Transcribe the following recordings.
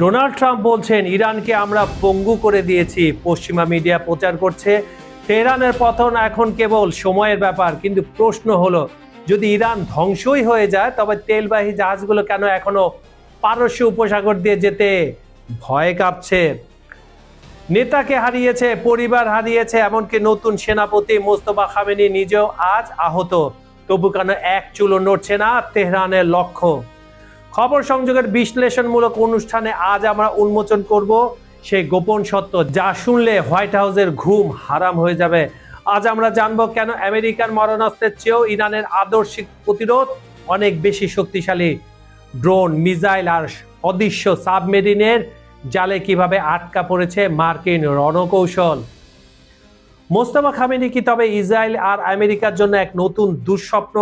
Donald Trump বলছেন ইরানকে আমরা পঙ্গু করে দিয়েছি। পশ্চিমা মিডিয়া প্রচার করছে তেহরানের পতন এখন কেবল সময়ের ব্যাপার। কিন্তু প্রশ্ন হলো, যদি ইরান ধ্বংসই হয়ে যায় তবে তেলবাহী জাহাজগুলো কেন এখনো পারস্য উপসাগর দিয়ে যেতে ভয়ে কাঁপছে? নেতাকে হারিয়েছে, পরিবার হারিয়েছে, এমনকি নতুন সেনাপতি মোস্তফা খামেনি নিজেও আজ আহত। তবু কেন এক চুলো নড়ছে না তেহরানের লক্ষ্য? খবর সংযোগের বিশ্লেষণমূলক অনুষ্ঠানে আজ আমরা উন্মোচন করব সেই গোপন সত্য, যা শুনলে হোয়াইট হাউসের ঘুম হারাম হয়ে যাবে। আজ আমরা জানব কেন আমেরিকার মারণাস্ত্রের চেয়েও ইরানের আদর্শিক প্রতিরোধ অনেক বেশি শক্তিশালী। ড্রোন, মিসাইল আর অদৃশ্য সাবমেরিনের জালে কিভাবে আটকা পড়েছে মার্কিন রণকৌশল। মোস্তফা খামেনি কি তবে ইসরায়েল আর আমেরিকার জন্য এক নতুন দুঃস্বপ্ন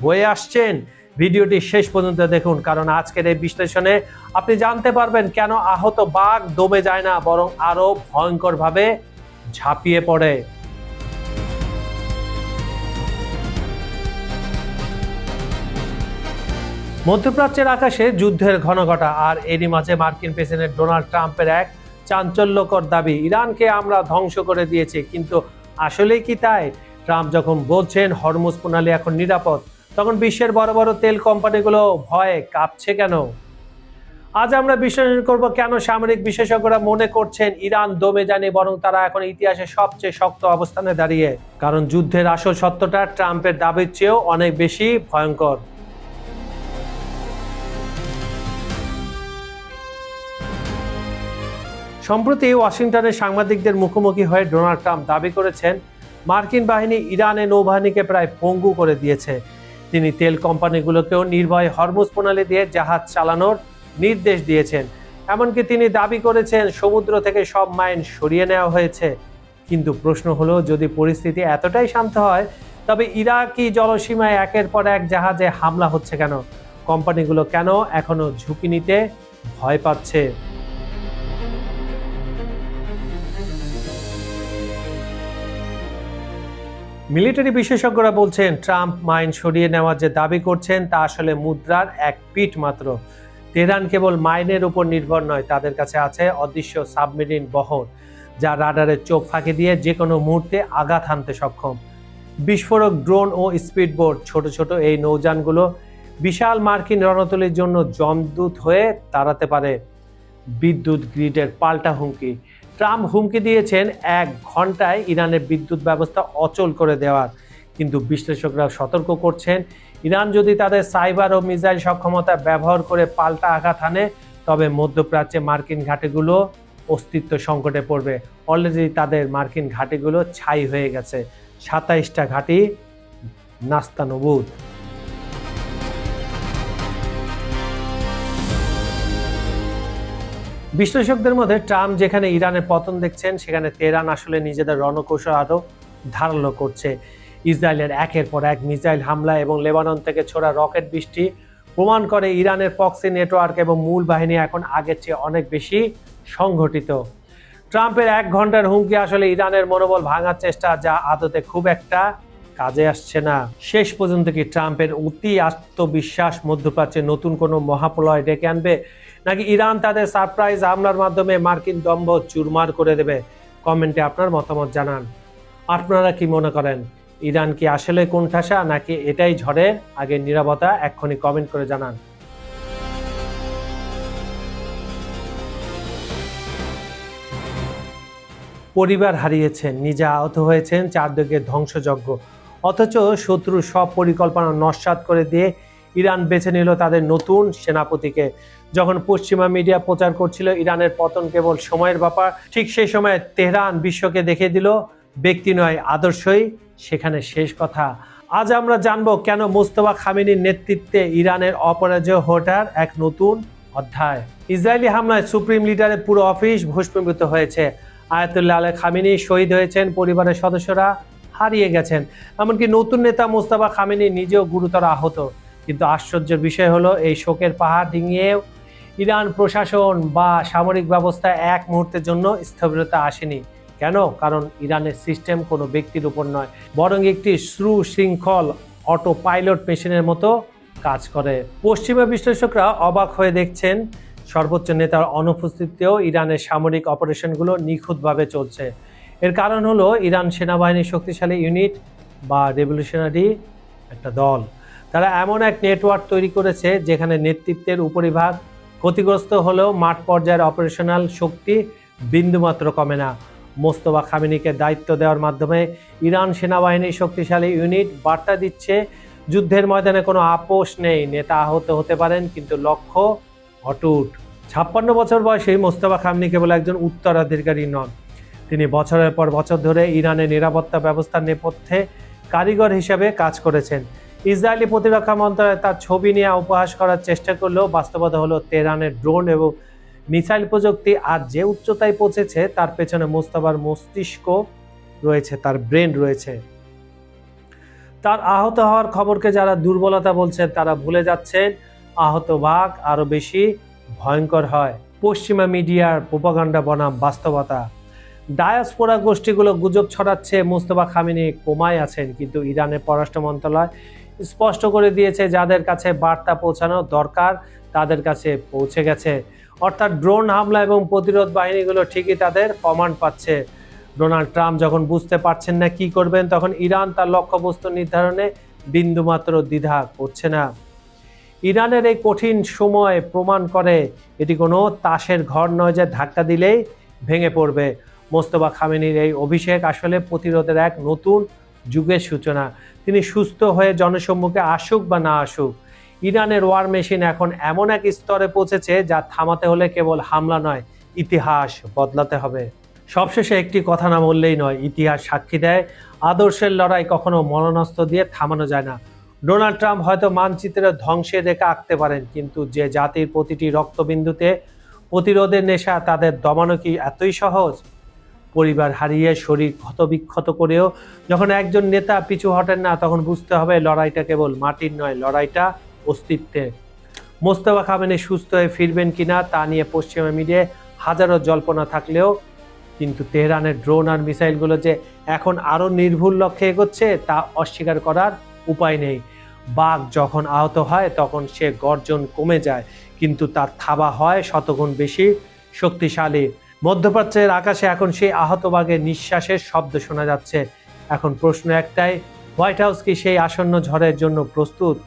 হয়ে আসছেন? ভিডিওটি শেষ পর্যন্ত দেখুন, কারণ আজকের এই বিশ্লেষণে আপনি জানতে পারবেন কেন আহত বাঘ দমে যায় না, বরং আরো ভয়ঙ্করভাবে ঝাঁপিয়ে পড়ে। মধ্যপ্রাচ্যের আকাশে যুদ্ধের ঘনঘটা, আর এরই মাঝে মার্কিন প্রেসিডেন্ট ডোনাল্ড ট্রাম্পের এক চাঞ্চল্যকর দাবি, ইরানকে আমরা ধ্বংস করে দিয়েছি। কিন্তু আসলেই কি তাই? ট্রাম্প যখন বলছেন হরমুজ প্রণালী এখন নিরাপদ, তখন বিশ্বের বড় বড় তেল কোম্পানিগুলো ভয়ে কাঁপছে কেন? আজ আমরা বিশ্লেষণ করব কেন সামরিক বিশেষজ্ঞরা মনে করছেন ইরান দমে যায়নি, বরং তারা এখন ইতিহাসে সবচেয়ে শক্ত অবস্থানে দাঁড়িয়ে। কারণ যুদ্ধের আসল সত্যটা ট্রাম্পের দাবির চেয়েও অনেক বেশি ভয়ঙ্কর। সম্প্রতি ওয়াশিংটনের সাংবাদিকদের মুখোমুখি হয়ে ডোনাল্ড ট্রাম্প দাবি করেছেন মার্কিন বাহিনী ইরানের নৌবাহিনীকে প্রায় পঙ্গু করে দিয়েছে। তিনি তেল কোম্পানিগুলোকেও নির্ভয়ে হরমুজ প্রণালী দিয়ে জাহাজ চালানোর নির্দেশ দিয়েছেন। এমনকি তিনি দাবি করেছেন সমুদ্র থেকে সব মাইন সরিয়ে নেওয়া হয়েছে। কিন্তু প্রশ্ন হলো, যদি পরিস্থিতি এতটাই শান্ত হয় তবে ইরাকি জলসীমায় একের পর এক জাহাজে হামলা হচ্ছে কেন? কোম্পানিগুলো কেন এখনো ঝুঁকি নিতে ভয় পাচ্ছে? মিলিটারি বিশেষজ্ঞরা বলছেন ট্রাম্প মাইন সরিয়ে নেওয়ার যে দাবি করছেন তা আসলে মুদ্রার এক পিঠ মাত্র। তেহরান কেবল মাইনের উপর নির্ভর নয়, তাদের কাছে আছে অদৃশ্য সাবমেরিন বহর, যা রাডারের চোখ ফাঁকি দিয়ে যে কোনো মুহূর্তে আঘাত হানতে সক্ষম। বিস্ফোরক ড্রোন ও স্পিডবোট, ছোট ছোট এই নৌযানগুলো বিশাল মার্কিন রণতলীর জন্য জমদূত হয়ে দাঁড়াতে পারে। বিদ্যুৎ গ্রিডের পাল্টা হুমকি, ট্রাম্প হুমকি দিয়েছেন 1 ঘন্টায় ইরানের বিদ্যুৎ ব্যবস্থা অচল করে দেওয়ার। কিন্তু বিশ্লেষকরা সতর্ক করছেন, ইরান যদি তাদের সাইবার ও মিসাইল সক্ষমতা ব্যবহার করে পাল্টা আঘাত হানে তবে মধ্যপ্রাচ্যে মার্কিন ঘাঁটিগুলো অস্তিত্ব সংকটে পড়বে। অলরেডি তাদের মার্কিন ঘাঁটিগুলো ছাই হয়ে গেছে, 27টা ঘাঁটি নাস্তানুবুদ। বিশ্লেষকদের মধ্যে ট্রাম্প যেখানে ইরানের পতন দেখছেন, সেখানে তেহরান আসলে নিজেদের রণকৌশল আরও ধারালো করছে। ইসরায়েলের একের পর এক মিসাইল হামলা এবং লেবানন থেকে ছোড়া রকেট বৃষ্টি প্রমাণ করে ইরানের প্রক্সি নেটওয়ার্ক এবং মূল বাহিনী এখন আগের চেয়ে অনেক বেশি সংগঠিত। ট্রাম্পের 1 ঘন্টার হুমকি আসলে ইরানের মনোবল ভাঙার চেষ্টা, যা আদতে খুব একটা কাজে আসছে না। শেষ পর্যন্ত কি ট্রাম্পের অতি আত্মবিশ্বাস মধ্যপ্রাচ্যে নতুন কোনো মহাপ্রলয় ডেকে আনবে, নাকি ইরান তাদের সারপ্রাইজ হামলার মাধ্যমে মার্কিন দম্ভ চুরমার করে দেবে? কমেন্টে আপনার মতামত জানান। আপনারা কি মনে করেন, ইরান কি আসলে কোণঠাসা, নাকি এটাই ঝড়ের আগে নীরবতা? এক্ষুনি কমেন্ট করে জানান। পরিবার হারিয়েছেন, নিজে আহত হয়েছেন, চারদিকে ধ্বংসযজ্ঞ, অথচ শত্রুর সব পরিকল্পনা নস্যাৎ করে দিয়ে ইরান বেছে নিল তাদের নতুন সেনাপতিকে। যখন পশ্চিমা মিডিয়া প্রচার করছিল ইরানের পতন কেবল সময়ের ব্যাপার, ঠিক সেই সময় তেহরান বিশ্বকে দেখিয়ে দিল ব্যক্তি নয় আদর্শই সেখানে শেষ কথা। আজ আমরা জানবো কেন মোস্তফা খামেনির নেতৃত্বে ইরানের অপরাজেয় হওয়ার এক নতুন অধ্যায়। ইসরায়েলি হামলায় সুপ্রিম লিডারের পুরো অফিস ভস্মীভূত হয়েছে। আয়াতুল্লাহ আলী খামেনি শহীদ হয়েছেন, পরিবারের সদস্যরা হারিয়ে গেছেন, এমনকি নতুন নেতা মোস্তফা খামেনি নিজেও গুরুতর আহত। কিন্তু আশ্চর্যের বিষয় হলো, এই শোকের পাহাড় ডিঙিয়েও ইরান প্রশাসন বা সামরিক ব্যবস্থায় এক মুহূর্তের জন্য স্থবিরতা আসেনি। কেন? কারণ ইরানের সিস্টেম কোনো ব্যক্তির উপর নয়, বরং একটি সুশৃঙ্খল অটো পাইলট মেশিনের মতো কাজ করে। পশ্চিমা বিশ্লেষকরা অবাক হয়ে দেখছেন সর্বোচ্চ নেতার অনুপস্থিতিতেও ইরানের সামরিক অপারেশনগুলো নিখুঁতভাবে চলছে। এর কারণ হলো ইরান সেনাবাহিনীর শক্তিশালী ইউনিট বা রেভলিউশনারি একটা দল। তারা এমন এক নেটওয়ার্ক তৈরি করেছে যেখানে নেতৃত্বের উপরিভাগ ক্ষতিগ্রস্ত হলেও মাঠ পর্যায়ের অপারেশনাল শক্তি বিন্দুমাত্র কমে না। মোস্তফা খামেনিকে দায়িত্ব দেওয়ার মাধ্যমে ইরান সেনাবাহিনীর শক্তিশালী ইউনিট বার্তা দিচ্ছে যুদ্ধের ময়দানে কোনো আপোষ নেই, নেতা আহত হতে পারেন কিন্তু লক্ষ্য অটুট। 56 বছর বয়সী মোস্তফা খামেনি কেবল একজন উত্তরাধিকারী নন, তিনি বছরের পর বছর ধরে ইরানের নিরাপত্তা ব্যবস্থার নেপথ্যে কারিগর হিসেবে কাজ করেছেন। ইসরায়েলি প্রতিরক্ষা মন্ত্রণালয় তার ছবি নিয়ে উপহাস করার চেষ্টা করলেও বাস্তবতা হলো তেহরানের ড্রোন এবং মিসাইল প্রযুক্তি আজ যে উচ্চতায় পৌঁছেছে তার পেছনে মোস্তফার মস্তিষ্ক রয়েছে, তার ব্রেন রয়েছে। তার আহত হওয়ার খবরকে যারা দুর্বলতা বলছেন তারা ভুলে যাচ্ছেন আহত ভাগ আরো বেশি ভয়ঙ্কর হয়। পশ্চিমা মিডিয়ার প্রোপাগান্ডা বনাম বাস্তবতা। ডায়াসপোরা গোষ্ঠীগুলো গুজব ছড়াচ্ছে মোস্তফা খামেনি কোমায় আছেন, কিন্তু ইরানের পররাষ্ট্র মন্ত্রণালয় স্পষ্ট করে দিয়েছে যাদের কাছে বার্তা পৌঁছানো দরকার তাদের কাছে পৌঁছে গেছে। অর্থাৎ ড্রোন হামলা এবং প্রতিরোধ বাহিনীগুলো ঠিকই তাদের কমান্ড পাচ্ছে। ডোনাল্ড ট্রাম্প যখন বুঝতে পারছেন না কি করবেন, তখন ইরান তার লক্ষ্যবস্তু নির্ধারণে বিন্দুমাত্র দ্বিধা করছে না। ইরানের এই কঠিন সময় প্রমাণ করে এটি কোনো তাসের ঘর নয় যে ধাক্কা দিলেই ভেঙে পড়বে। মোস্তফা খামেনির এই অভিষেক আসলে প্রতিরোধের এক নতুন যুগের সূচনা। তিনি সুস্থ হয়ে জনসম্মুখে আসুক বা না আসুক, ইরানের ওয়ার মেশিন এখন এমন এক স্তরে পৌঁছেছে যা থামাতে হলে কেবল হামলা নয়, ইতিহাস বদলাতে হবে। সবশেষে একটি কথা না বললেই নয়, ইতিহাস সাক্ষী দেয় আদর্শের লড়াই কখনো মরণাস্ত্র দিয়ে থামানো যায় না। ডোনাল্ড ট্রাম্প হয়তো মানচিত্রে ধ্বংসের রেখা আঁকতে পারেন, কিন্তু যে জাতির প্রতিটি রক্তবিন্দুতে প্রতিরোধের নেশা, তাদের দমানো কি এতই সহজ? পরিবার হারিয়ে শরীর ক্ষতবিক্ষত করেও যখন একজন নেতা পিছু হটেন না, তখন বুঝতে হবে লড়াইটা কেবল মাটির নয়, লড়াইটা অস্তিত্বের। মোস্তফা খামেনি সুস্থ হয়ে ফিরবেন কিনা তা নিয়ে পশ্চিমা মিডিয়ায় হাজারো জল্পনা থাকলেও কিন্তু তেহরানের ড্রোন আর মিসাইলগুলো যে এখন আরও নির্ভুল লক্ষ্যে এগোচ্ছে তা অস্বীকার করার উপায় নেই। বাঘ যখন আহত হয় তখন সে গর্জন কমে যায়, কিন্তু তার থাবা হয় শতগুণ বেশি শক্তিশালী। মধ্যপ্রাচ্যের আকাশে এখন সেই আহত বাঘের নিঃশ্বাসের শব্দ শোনা যাচ্ছে। এখন প্রশ্ন একটাই, হোয়াইট হাউস কি সেই আসন্ন ঝড়ের জন্য প্রস্তুত?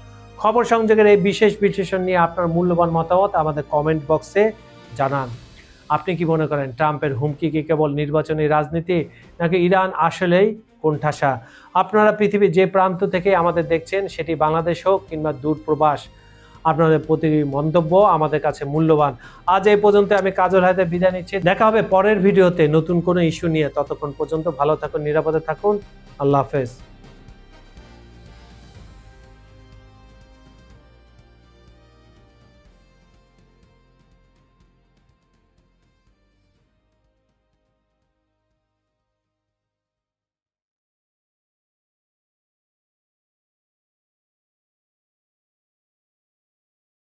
খবর সংযোগের এই বিশেষ বিশ্লেষণ নিয়ে আপনার মূল্যবান মতামত আমাদের কমেন্ট বক্সে জানান। আপনি কি মনে করেন ট্রাম্পের হুমকি কি কেবল নির্বাচনী রাজনীতি, নাকি ইরান আসলেই কোণঠাসা? আপনারা পৃথিবীর যে প্রান্ত থেকে আমাদের দেখছেন, সেটি বাংলাদেশ হোক কিংবা দূরপ্রবাস, আপনাদের প্রতি মন্তব্য আমাদের কাছে মূল্যবান। আজ এই পর্যন্ত আমি কাজল হায়দার বিদায় নিচ্ছি। দেখা হবে পরের ভিডিওতে নতুন কোনো ইস্যু নিয়ে। ততক্ষণ পর্যন্ত ভালো থাকুন, নিরাপদে থাকুন। আল্লাহ হাফেজ।